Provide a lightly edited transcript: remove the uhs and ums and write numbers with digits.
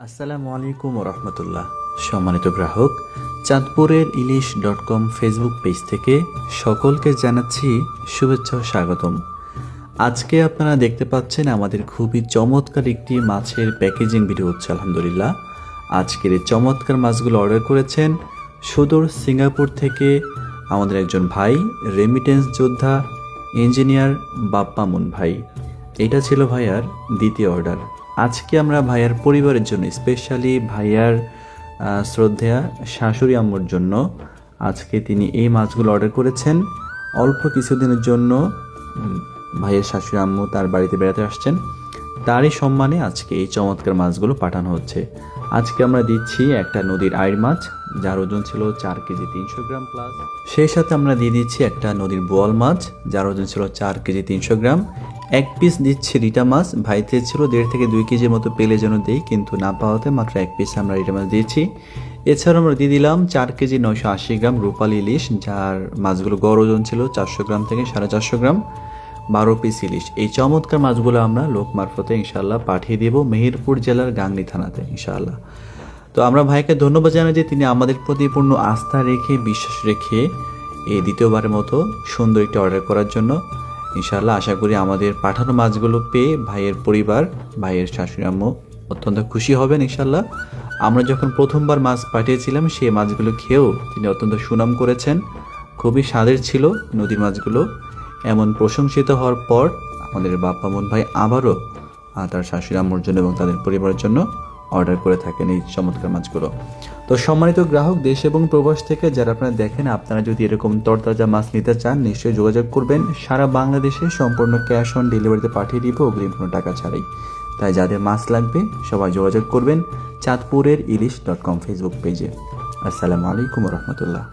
আসসালামু আলাইকুম রহমতুল্লাহ। সম্মানিত গ্রাহক, চাঁদপুরের ইলিশ.com ফেসবুক পেজ থেকে সকলকে জানাচ্ছি শুভেচ্ছা ও স্বাগতম। আজকে আপনারা দেখতে পাচ্ছেন আমাদের খুবই চমৎকার একটি মাছের প্যাকেজিং ভিডিও হচ্ছে। আলহামদুলিল্লাহ, আজকের এই চমৎকার মাছগুলো অর্ডার করেছেন সুদূর সিঙ্গাপুর থেকে আমাদের একজন ভাই, রেমিটেন্স যোদ্ধা ইঞ্জিনিয়ার বাপ্পামুন ভাই। এটা ছিল ভাইয়ার দ্বিতীয় অর্ডার। আজকে আমরা ভাইয়ার পরিবারের জন্য, স্পেশালি ভাইয়ার শ্রদ্ধেয়া শাশুড়ি আম্মুর জন্য আজকে তিনি এই মাছগুলো অর্ডার করেছেন। অল্প কিছুদিনের জন্য ভাইয়ের শাশুড়ি আম্মু তার বাড়িতে বেড়াতে আসছেন, তারই সম্মানে আজকে এই চমৎকার মাছগুলো পাঠানো হচ্ছে। আজকে আমরা দিচ্ছি একটা নদীর আইড় মাছ, যার ওজন ছিল 4 কেজি 300 গ্রাম প্লাস। সেই সাথে আমরা দিয়ে দিচ্ছি একটা নদীর বোয়াল মাছ, যার ওজন ছিল 4 কেজি 300 গ্রাম। এক পিস দিচ্ছি রিটা মাছ, ভাইতে ছিল 1.5 থেকে 2 কেজির মতো পেলে যেন দেই, কিন্তু না পাওয়াতে মাত্র এক পিস আমরা রিটা মাছ দিয়েছি। এছাড়াও আমরা দিয়ে দিলাম 4 কেজি 980 গ্রাম রূপালী ইলিশ, যার মাছগুলো গড় ওজন ছিল 400 গ্রাম থেকে 450 গ্রাম। 12 পিস ইলিশ। এই চমৎকার মাছগুলো আমরা লোক মারফতে ইনশাআল্লাহ পাঠিয়ে দেব মেহেরপুর জেলার গাংনী থানাতে ইনশাআল্লাহ। তো আমরা ভাইকে ধন্যবাদ জানাই যে তিনি আমাদের প্রতি পূর্ণ আস্থা রেখে, বিশ্বাস রেখে এই দ্বিতীয়বারের মতো সুন্দর একটি অর্ডার করার জন্য। ইনশাআল্লাহ আশা করি আমাদের পাঠানো মাছগুলো পেয়ে ভাইয়ের পরিবার, ভাইয়ের শাশুড়ি আম্মু অত্যন্ত খুশি হবেন ইনশাআল্লাহ। আমরা যখন প্রথমবার মাছ পাঠিয়েছিলাম সেই মাছগুলো খেয়েও তিনি অত্যন্ত সুনাম করেছেন। খুবই স্বাদের ছিল নদীর মাছগুলো। এমন প্রশংসিত হওয়ার পর আমাদের বাপ্পামুন ভাই আবারও তার শাশুড়ি আম্মুর জন্য এবং তাদের পরিবারের জন্য অর্ডার করে থাকেন এই চমৎকার মাছগুলো। তো সম্মানিত গ্রাহক, দেশ এবং প্রবাস থেকে যারা আপনারা দেখেন, আপনারা যদি এরকম তরতাজা মাছ নিতে চান নিশ্চয়ই যোগাযোগ করবেন। সারা বাংলাদেশে সম্পূর্ণ ক্যাশ অন ডেলিভারিতে পাঠিয়ে দিব, অগ্রিম কোনো টাকা ছাড়াই। তাই যাদের মাছ লাগবে সবাই যোগাযোগ করবেন চাঁদপুরের ইলিশ.com ফেসবুক পেজে। আসসালামু আলাইকুম রহমতুল্লাহ।